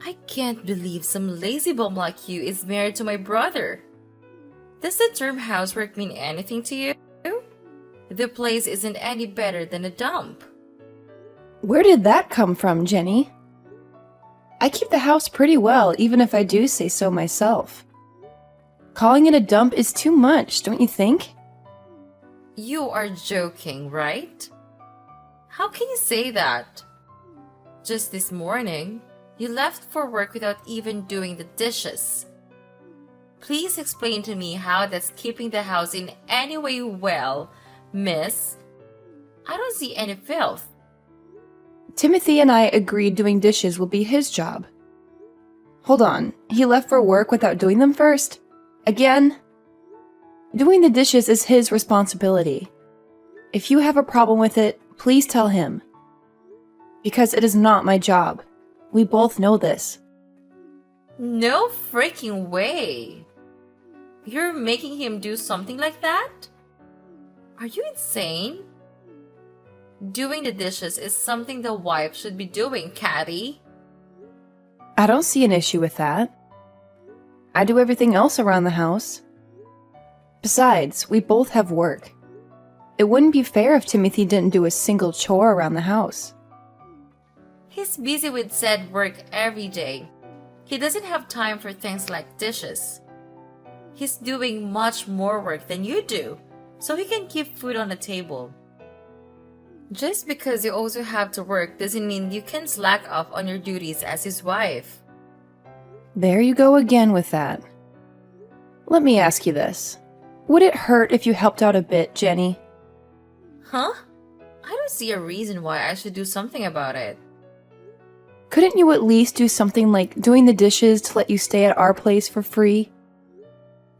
I can't believe some lazy bum like you is married to my brother. Does the term housework mean anything to you? The place isn't any better than a dump. Where did that come from, Jenny? I keep the house pretty well, even if I do say so myself. Calling it a dump is too much, don't you think? You are joking, right? How can you say that? Just this morning, you left for work without even doing the dishes. Please explain to me how that's keeping the house in any way well, miss. I don't see any filth. Timothy and I agreed doing dishes will be his job. Hold on, he left for work without doing them first? Again? Doing the dishes is his responsibility. If you have a problem with it, please tell him. Because it is not my job. We both know this. No freaking way. You're making him do something like that? Are you insane? Doing the dishes is something the wife should be doing, Caddy. I don't see an issue with that. I do everything else around the house. Besides, we both have work. It wouldn't be fair if Timothy didn't do a single chore around the house. He's busy with said work every day. He doesn't have time for things like dishes. He's doing much more work than you do, so he can keep food on the table. Just because you also have to work doesn't mean you can slack off on your duties as his wife. There you go again with that. Let me ask you this. Would it hurt if you helped out a bit, Jenny? Huh? I don't see a reason why I should do something about it. Couldn't you at least do something like doing the dishes to let you stay at our place for free?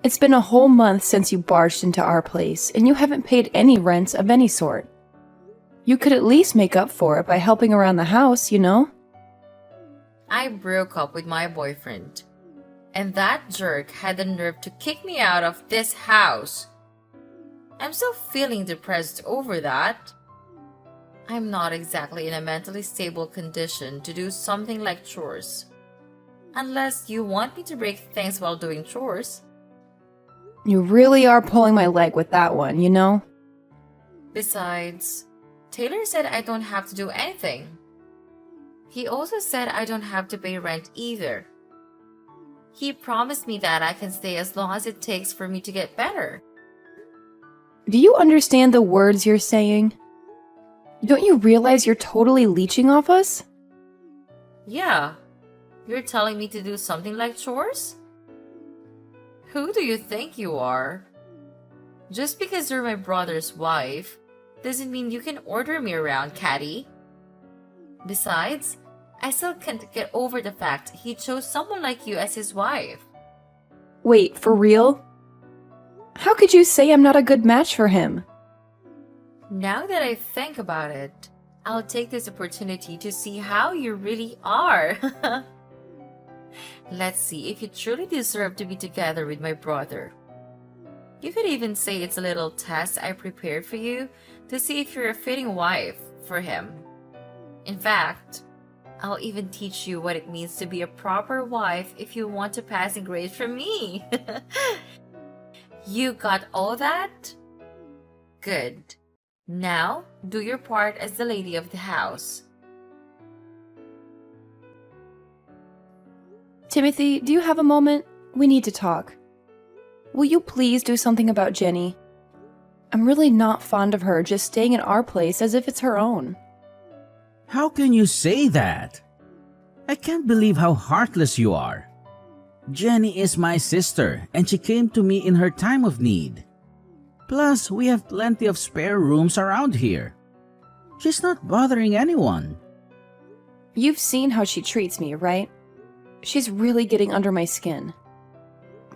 It's been a whole month since you barged into our place, and you haven't paid any rent of any sort. You could at least make up for it by helping around the house, you know? I broke up with my boyfriend, and that jerk had the nerve to kick me out of this house. I'm still feeling depressed over that. I'm not exactly in a mentally stable condition to do something like chores. Unless you want me to break things while doing chores. You really are pulling my leg with that one, you know? Besides, Taylor said I don't have to do anything. He also said I don't have to pay rent either. He promised me that I can stay as long as it takes for me to get better. Do you understand the words you're saying? Don't you realize you're totally leeching off us? Yeah, you're telling me to do something like chores? Who do you think you are? Just because you're my brother's wife doesn't mean you can order me around, Caddy. Besides, I still can't get over the fact he chose someone like you as his wife. Wait, for real? How could you say I'm not a good match for him? Now that I think about it, I'll take this opportunity to see how you really are. Let's see if you truly deserve to be together with my brother. You could even say it's a little test I prepared for you to see if you're a fitting wife for him. In fact, I'll even teach you what it means to be a proper wife if you want a passing grade from me. You got all that? Good. Now, do your part as the lady of the house. Timothy, do you have a moment? We need to talk. Will you please do something about Jenny? I'm really not fond of her just staying in our place as if it's her own. How can you say that? I can't believe how heartless you are. Jenny is my sister, and she came to me in her time of need. Plus, we have plenty of spare rooms around here. She's not bothering anyone. You've seen how she treats me, right? She's really getting under my skin.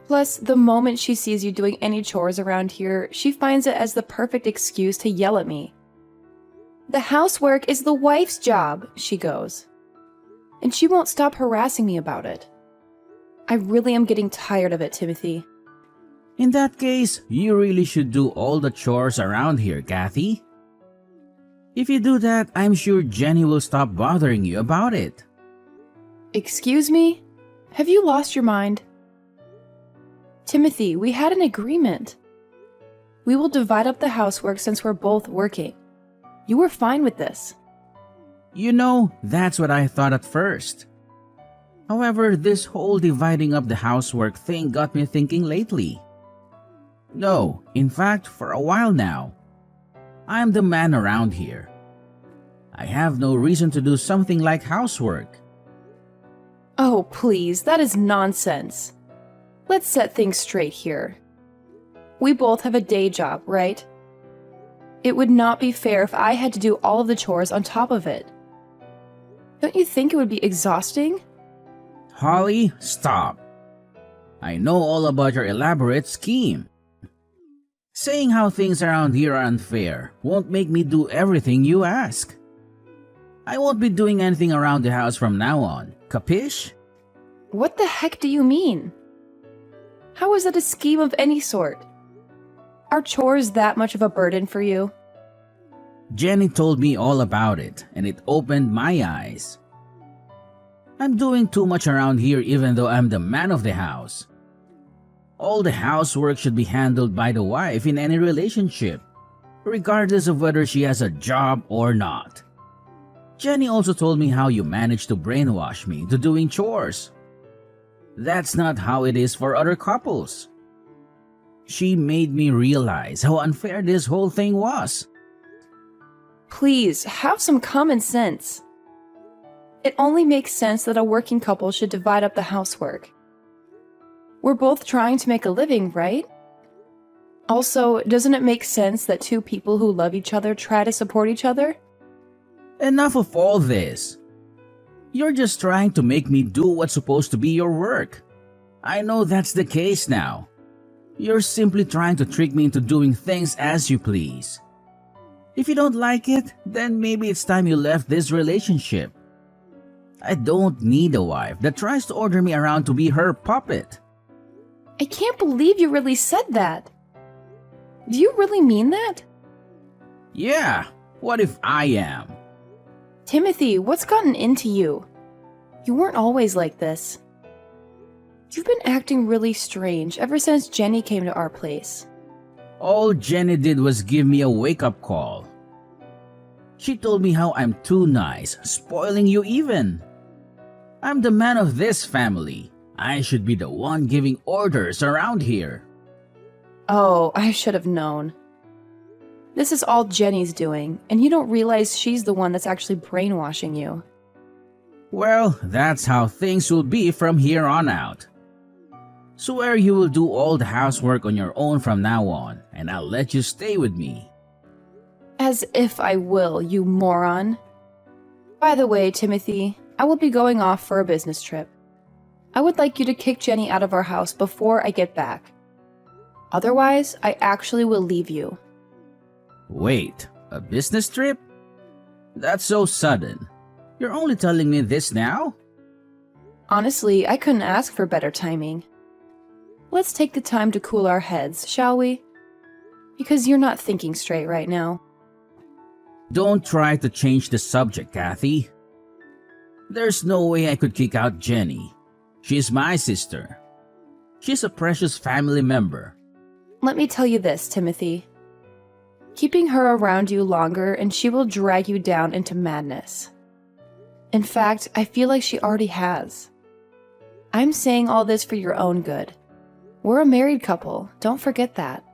Plus, the moment she sees you doing any chores around here, she finds it as the perfect excuse to yell at me. The housework is the wife's job, she goes. And she won't stop harassing me about it. I really am getting tired of it, Timothy. In that case, you really should do all the chores around here, Kathy. If you do that, I'm sure Jenny will stop bothering you about it. Excuse me? Have you lost your mind? Timothy, we had an agreement. We will divide up the housework since we're both working. You were fine with this. You know, that's what I thought at first. However, this whole dividing up the housework thing got me thinking lately. No, in fact, for a while now. I'm the man around here. I have no reason to do something like housework. Oh, please, that is nonsense. Let's set things straight here. We both have a day job, right? It would not be fair if I had to do all of the chores on top of it. Don't you think it would be exhausting? Holly, stop. I know all about your elaborate scheme. Saying how things around here are unfair won't make me do everything you ask. I won't be doing anything around the house from now on, capish? What the heck do you mean? How is that a scheme of any sort? Are chores that much of a burden for you? Jenny told me all about it, and it opened my eyes. I'm doing too much around here even though I'm the man of the house. All the housework should be handled by the wife in any relationship, regardless of whether she has a job or not. Jenny also told me how you managed to brainwash me into doing chores. That's not how it is for other couples. She made me realize how unfair this whole thing was. Please, have some common sense. It only makes sense that a working couple should divide up the housework. We're both trying to make a living, right? Also, doesn't it make sense that two people who love each other try to support each other? Enough of all this. You're just trying to make me do what's supposed to be your work. I know that's the case now. You're simply trying to trick me into doing things as you please. If you don't like it, then maybe it's time you left this relationship. I don't need a wife that tries to order me around to be her puppet. I can't believe you really said that. Do you really mean that? Yeah, what if I am? Timothy, what's gotten into you? You weren't always like this. You've been acting really strange ever since Jenny came to our place. All Jenny did was give me a wake-up call. She told me how I'm too nice, spoiling you even. I'm the man of this family. I should be the one giving orders around here. Oh, I should have known. This is all Jenny's doing, and you don't realize she's the one that's actually brainwashing you. Well, that's how things will be from here on out. Swear you will do all the housework on your own from now on, and I'll let you stay with me. As if I will, you moron. By the way, Timothy, I will be going off for a business trip. I would like you to kick Jenny out of our house before I get back. Otherwise, I actually will leave you. Wait, a business trip? That's so sudden. You're only telling me this now? Honestly, I couldn't ask for better timing. Let's take the time to cool our heads, shall we? Because you're not thinking straight right now. Don't try to change the subject, Kathy. There's no way I could kick out Jenny. She's my sister. She's a precious family member. Let me tell you this, Timothy. Keeping her around you longer and she will drag you down into madness. In fact, I feel like she already has. I'm saying all this for your own good. We're a married couple, don't forget that.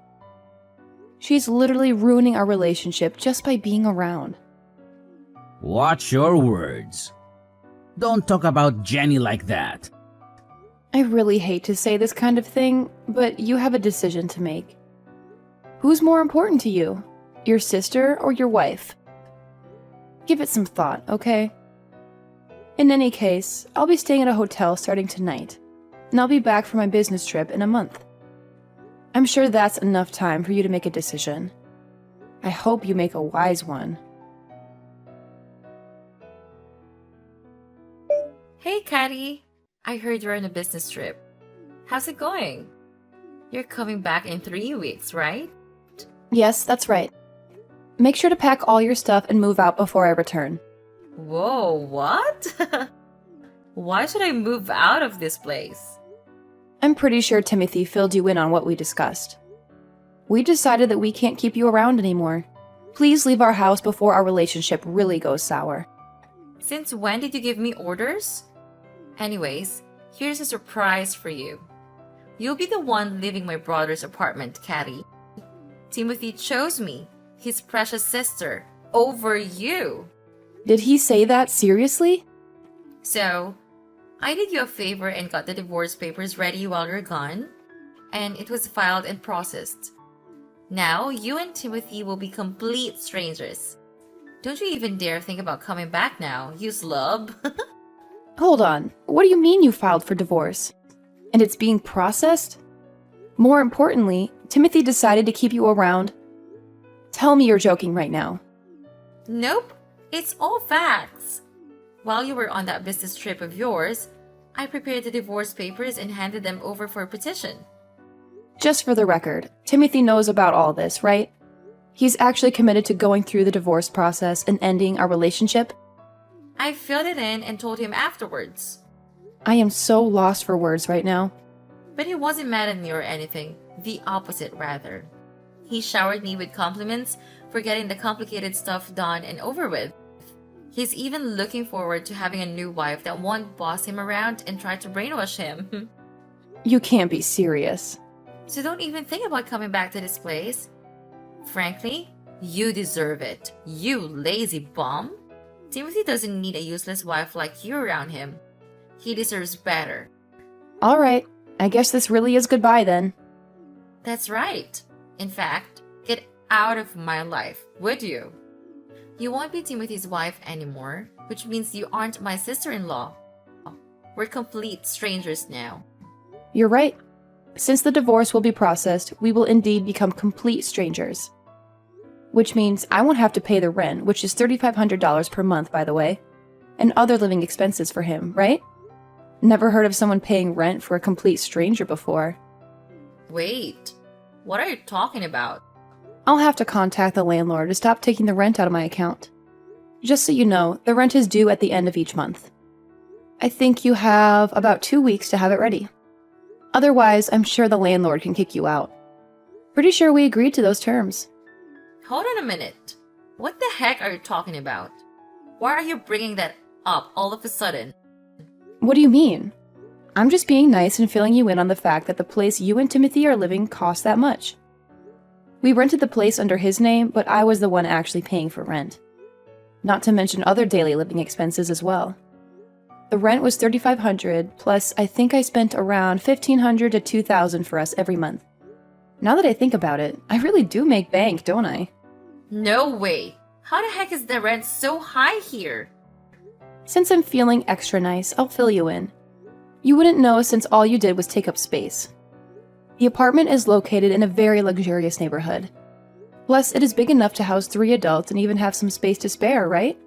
She's literally ruining our relationship just by being around. Watch your words. Don't talk about Jenny like that. I really hate to say this kind of thing, but you have a decision to make. Who's more important to you? Your sister or your wife? Give it some thought, okay? In any case, I'll be staying at a hotel starting tonight, and I'll be back for my business trip in a month. I'm sure that's enough time for you to make a decision. I hope you make a wise one. Hey, Caddy. I heard you're on a business trip. How's it going? You're coming back in 3 weeks, right? Yes, that's right. Make sure to pack all your stuff and move out before I return. Whoa, what? Why should I move out of this place? I'm pretty sure Timothy filled you in on what we discussed. We decided that we can't keep you around anymore. Please leave our house before our relationship really goes sour. Since when did you give me orders? Anyways, here's a surprise for you. You'll be the one leaving my brother's apartment, Caddy. Timothy chose me, his precious sister, over you. Did he say that seriously? So, I did you a favor and got the divorce papers ready while you're gone, and it was filed and processed. Now, you and Timothy will be complete strangers. Don't you even dare think about coming back now, you slub. Hold on. What do you mean you filed for divorce? And it's being processed? More importantly, Timothy decided to keep you around. Tell me you're joking right now. Nope, it's all facts. While you were on that business trip of yours, I prepared the divorce papers and handed them over for a petition. Just for the record, Timothy knows about all this, right? He's actually committed to going through the divorce process and ending our relationship? I filled it in and told him afterwards. I am so lost for words right now. But he wasn't mad at me or anything. The opposite, rather. He showered me with compliments for getting the complicated stuff done and over with. He's even looking forward to having a new wife that won't boss him around and try to brainwash him. You can't be serious. So don't even think about coming back to this place. Frankly, you deserve it, you lazy bum. Timothy doesn't need a useless wife like you around him. He deserves better. All right, I guess this really is goodbye then. That's right. In fact, get out of my life, would you? You won't be Timothy's wife anymore, which means you aren't my sister-in-law. We're complete strangers now. You're right. Since the divorce will be processed, we will indeed become complete strangers. Which means I won't have to pay the rent, which is $3,500 per month, by the way, and other living expenses for him, right? Never heard of someone paying rent for a complete stranger before. Wait, what are you talking about? I'll have to contact the landlord to stop taking the rent out of my account. Just so you know, the rent is due at the end of each month. I think you have about 2 weeks to have it ready. Otherwise, I'm sure the landlord can kick you out. Pretty sure we agreed to those terms. Hold on a minute. What the heck are you talking about? Why are you bringing that up all of a sudden? What do you mean? I'm just being nice and filling you in on the fact that the place you and Timothy are living costs that much. We rented the place under his name, but I was the one actually paying for rent. Not to mention other daily living expenses as well. The rent was $3,500, plus I think I spent around $1,500 to $2,000 for us every month. Now that I think about it, I really do make bank, don't I? No way. How the heck is the rent so high here? Since I'm feeling extra nice, I'll fill you in. You wouldn't know since all you did was take up space. The apartment is located in a very luxurious neighborhood. Plus, it is big enough to house 3 adults and even have some space to spare, right?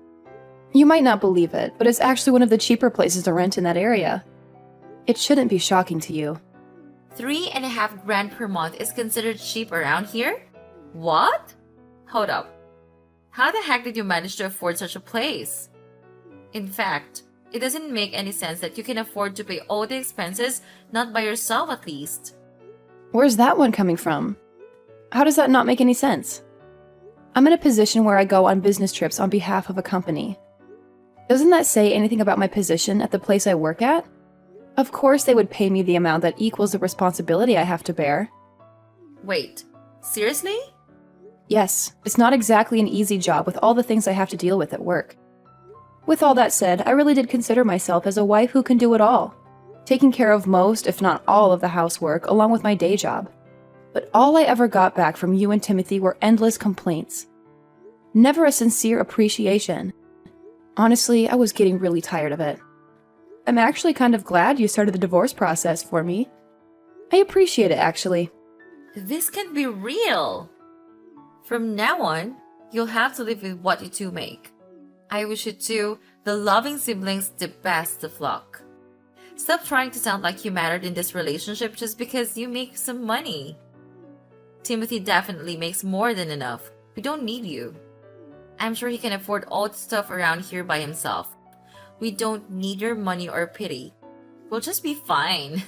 You might not believe it, but it's actually one of the cheaper places to rent in that area. It shouldn't be shocking to you. $3,500 per month is considered cheap around here? What? Hold up. How the heck did you manage to afford such a place? In fact, it doesn't make any sense that you can afford to pay all the expenses not by yourself at least. Where's that one coming from? How does that not make any sense? I'm in a position where I go on business trips on behalf of a company. Doesn't that say anything about my position at the place I work at? Of course they would pay me the amount that equals the responsibility I have to bear. Wait, seriously? Yes, it's not exactly an easy job with all the things I have to deal with at work. With all that said, I really did consider myself as a wife who can do it all, taking care of most, if not all, of the housework along with my day job. But all I ever got back from you and Timothy were endless complaints. Never a sincere appreciation. Honestly, I was getting really tired of it. I'm actually kind of glad you started the divorce process for me. I appreciate it, actually. This can't be real. From now on, you'll have to live with what you two make. I wish you two, the loving siblings, the best of luck. Stop trying to sound like you mattered in this relationship just because you make some money. Timothy definitely makes more than enough. We don't need you. I'm sure he can afford all the stuff around here by himself. We don't need your money or pity. We'll just be fine.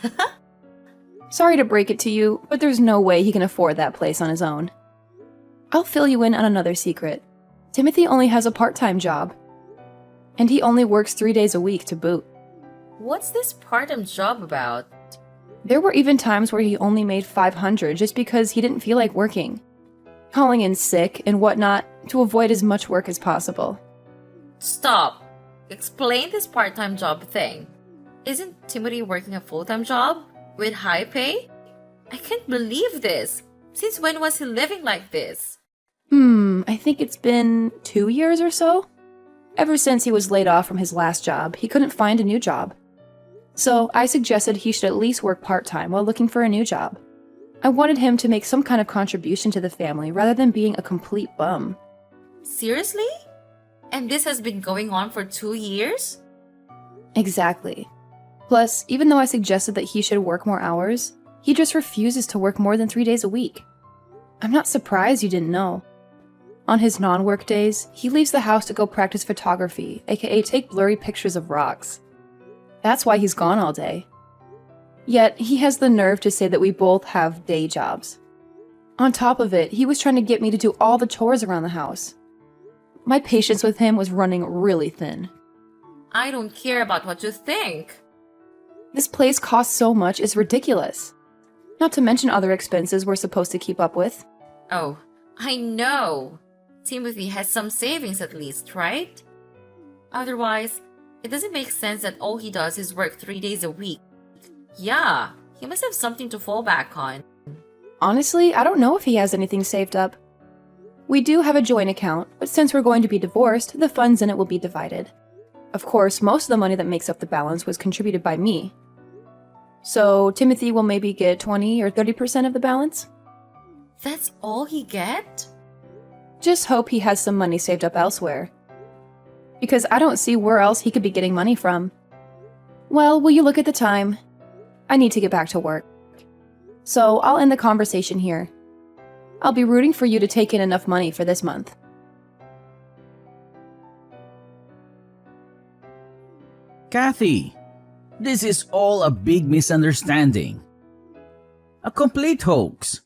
Sorry to break it to you, but there's no way he can afford that place on his own. I'll fill you in on another secret. Timothy only has a part-time job. And he only works 3 days a week to boot. What's this part-time job about? There were even times where he only made $500 just because he didn't feel like working, calling in sick and whatnot to avoid as much work as possible. Stop. Explain this part-time job thing. Isn't Timothy working a full-time job with high pay? I can't believe this. Since when was he living like this? I think it's been 2 years or so. Ever since he was laid off from his last job, he couldn't find a new job. So I suggested he should at least work part-time while looking for a new job. I wanted him to make some kind of contribution to the family rather than being a complete bum. Seriously? And this has been going on for 2 years? Exactly. Plus, even though I suggested that he should work more hours, he just refuses to work more than 3 days a week. I'm not surprised you didn't know. On his non-work days, he leaves the house to go practice photography, aka take blurry pictures of rocks. That's why he's gone all day. Yet, he has the nerve to say that we both have day jobs. On top of it, he was trying to get me to do all the chores around the house. My patience with him was running really thin. I don't care about what you think. This place costs so much, it's ridiculous. Not to mention other expenses we're supposed to keep up with. Oh, I know. Timothy has some savings at least, right? Otherwise, it doesn't make sense that all he does is work 3 days a week. Yeah, he must have something to fall back on. Honestly, I don't know if he has anything saved up. We do have a joint account, but since we're going to be divorced, the funds in it will be divided. Of course, most of the money that makes up the balance was contributed by me. So Timothy will maybe get 20 or 30% of the balance? That's all he get? Just hope he has some money saved up elsewhere. Because I don't see where else he could be getting money from. Well, will you look at the time? I need to get back to work. So I'll end the conversation here. I'll be rooting for you to take in enough money for this month. Kathy, this is all a big misunderstanding. A complete hoax.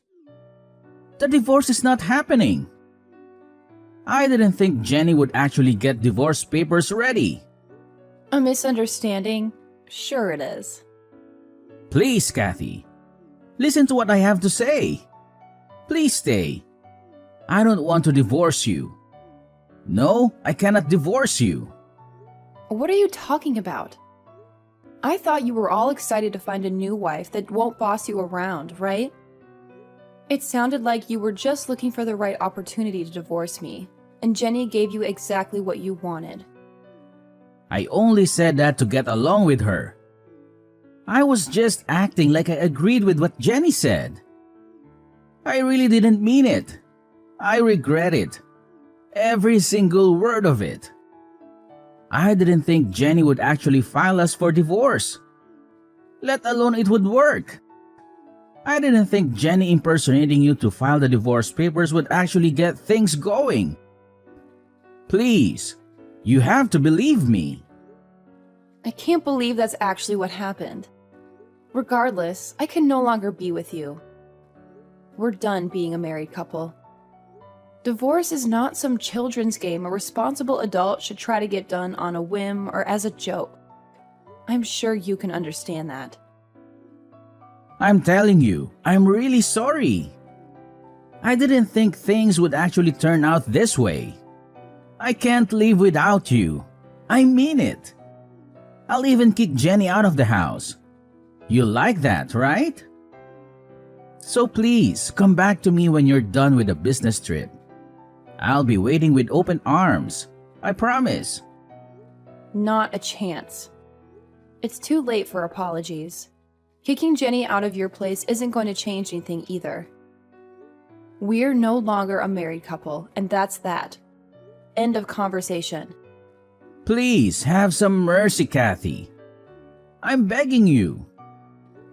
The divorce is not happening. I didn't think Jenny would actually get divorce papers ready. A misunderstanding? Sure it is. Please, Kathy, listen to what I have to say. Please stay. I don't want to divorce you. No, I cannot divorce you. What are you talking about? I thought you were all excited to find a new wife that won't boss you around, right? It sounded like you were just looking for the right opportunity to divorce me, and Jenny gave you exactly what you wanted. I only said that to get along with her. I was just acting like I agreed with what Jenny said. I really didn't mean it. I regret it. Every single word of it. I didn't think Jenny would actually file us for divorce, let alone it would work. I didn't think Jenny impersonating you to file the divorce papers would actually get things going. Please, you have to believe me. I can't believe that's actually what happened. Regardless, I can no longer be with you. We're done being a married couple. Divorce is not some children's game a responsible adult should try to get done on a whim or as a joke. I'm sure you can understand that. I'm telling you, I'm really sorry. I didn't think things would actually turn out this way. I can't live without you. I mean it. I'll even kick Jenny out of the house. You like that, right? So please, come back to me when you're done with the business trip. I'll be waiting with open arms. I promise. Not a chance. It's too late for apologies. Kicking Jenny out of your place isn't going to change anything either. We're no longer a married couple, and that's that. End of conversation. Please, have some mercy, Kathy. I'm begging you.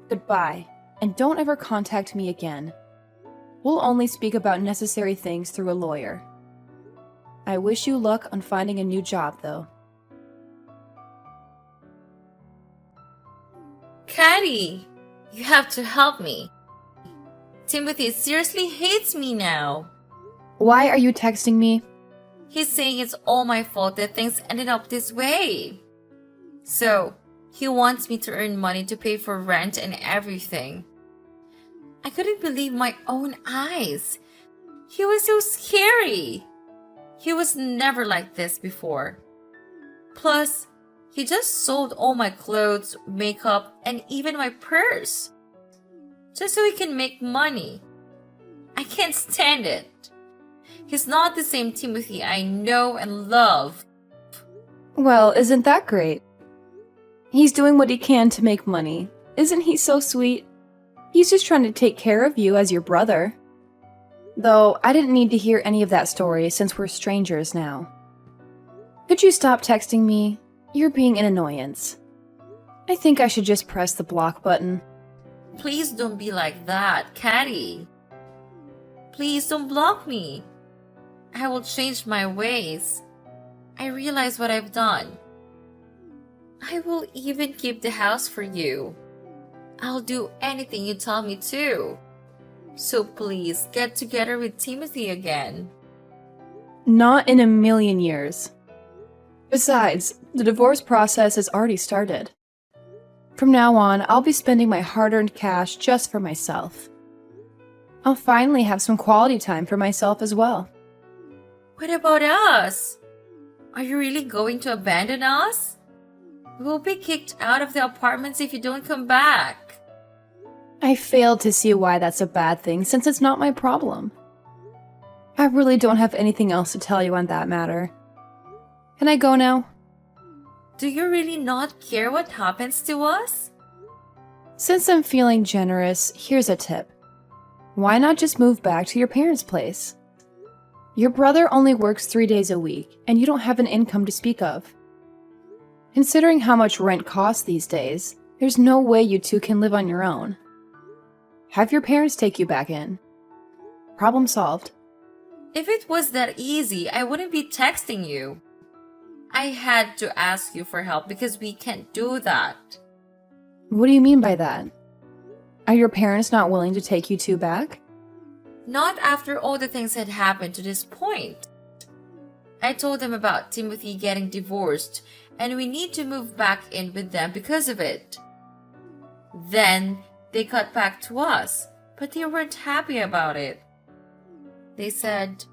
Goodbye, and don't ever contact me again. We'll only speak about necessary things through a lawyer. I wish you luck on finding a new job, though. Caddy, you have to help me. Timothy seriously hates me now. Why are you texting me? He's saying it's all my fault that things ended up this way. So, he wants me to earn money to pay for rent and everything. I couldn't believe my own eyes. He was so scary. He was never like this before. Plus, he just sold all my clothes, makeup, and even my purse. Just so he can make money. I can't stand it. He's not the same Timothy I know and love. Well, isn't that great? He's doing what he can to make money. Isn't he so sweet? He's just trying to take care of you as your brother. Though, I didn't need to hear any of that story since we're strangers now. Could you stop texting me? You're being an annoyance. I think I should just press the block button. Please don't be like that, Caddy. Please don't block me. I will change my ways. I realize what I've done. I will even keep the house for you. I'll do anything you tell me to. So please get together with Timothy again. Not in a million years. Besides, the divorce process has already started. From now on, I'll be spending my hard-earned cash just for myself. I'll finally have some quality time for myself as well. What about us? Are you really going to abandon us? We'll be kicked out of the apartments if you don't come back. I failed to see why that's a bad thing since it's not my problem. I really don't have anything else to tell you on that matter. Can I go now? Do you really not care what happens to us? Since I'm feeling generous, here's a tip. Why not just move back to your parents' place? Your brother only works 3 days a week, and you don't have an income to speak of. Considering how much rent costs these days, there's no way you two can live on your own. Have your parents take you back in. Problem solved. If it was that easy, I wouldn't be texting you. I had to ask you for help because we can't do that. What do you mean by that? Are your parents not willing to take you two back? Not after all the things had happened to this point. I told them about Timothy getting divorced and we need to move back in with them because of it. Then they cut back to us, but they weren't happy about it. They said,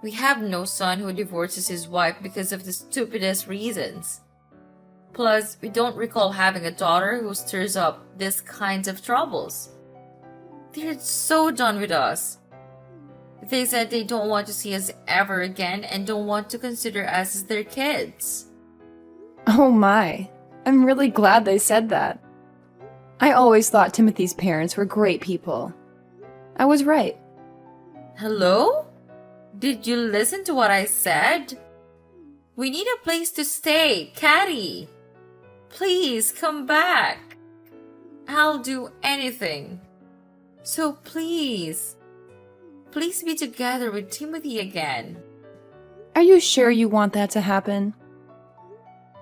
"We have no son who divorces his wife because of the stupidest reasons. Plus, we don't recall having a daughter who stirs up these kinds of troubles." They're so done with us. They said they don't want to see us ever again and don't want to consider us as their kids. Oh my, I'm really glad they said that. I always thought Timothy's parents were great people. I was right. Hello? Did you listen to what I said? We need a place to stay, Caddy. Please come back. I'll do anything. So please be together with Timothy again. Are you sure you want that to happen?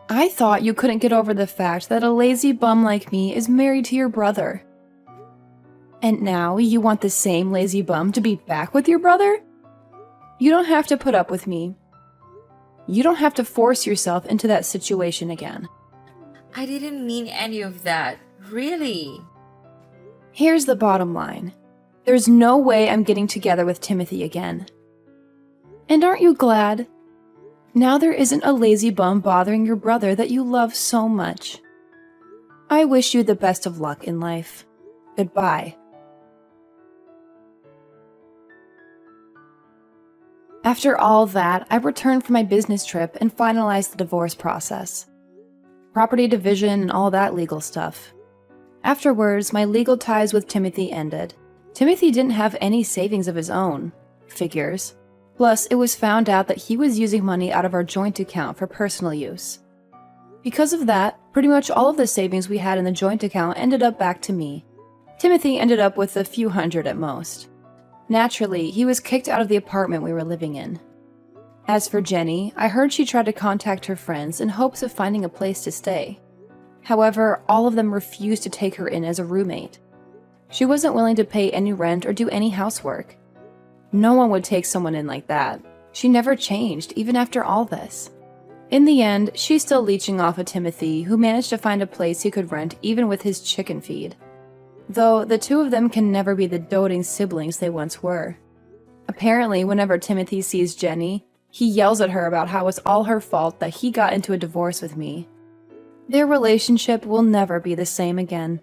I thought you couldn't get over the fact that a lazy bum like me is married to your brother. And now you want the same lazy bum to be back with your brother? You don't have to put up with me. You don't have to force yourself into that situation again. I didn't mean any of that, really. Here's the bottom line. There's no way I'm getting together with Timothy again. And aren't you glad? Now there isn't a lazy bum bothering your brother that you love so much. I wish you the best of luck in life. Goodbye. After all that, I returned from my business trip and finalized the divorce process. Property division and all that legal stuff. Afterwards, my legal ties with Timothy ended. Timothy didn't have any savings of his own. Figures. Plus, it was found out that he was using money out of our joint account for personal use. Because of that, pretty much all of the savings we had in the joint account ended up back to me. Timothy ended up with a few hundred at most. Naturally, he was kicked out of the apartment we were living in. As for Jenny, I heard she tried to contact her friends in hopes of finding a place to stay. However, all of them refused to take her in as a roommate. She wasn't willing to pay any rent or do any housework. No one would take someone in like that. She never changed, even after all this. In the end, she's still leeching off of Timothy, who managed to find a place he could rent even with his chicken feed. Though the two of them can never be the doting siblings they once were. Apparently, whenever Timothy sees Jenny, he yells at her about how it's all her fault that he got into a divorce with me. Their relationship will never be the same again.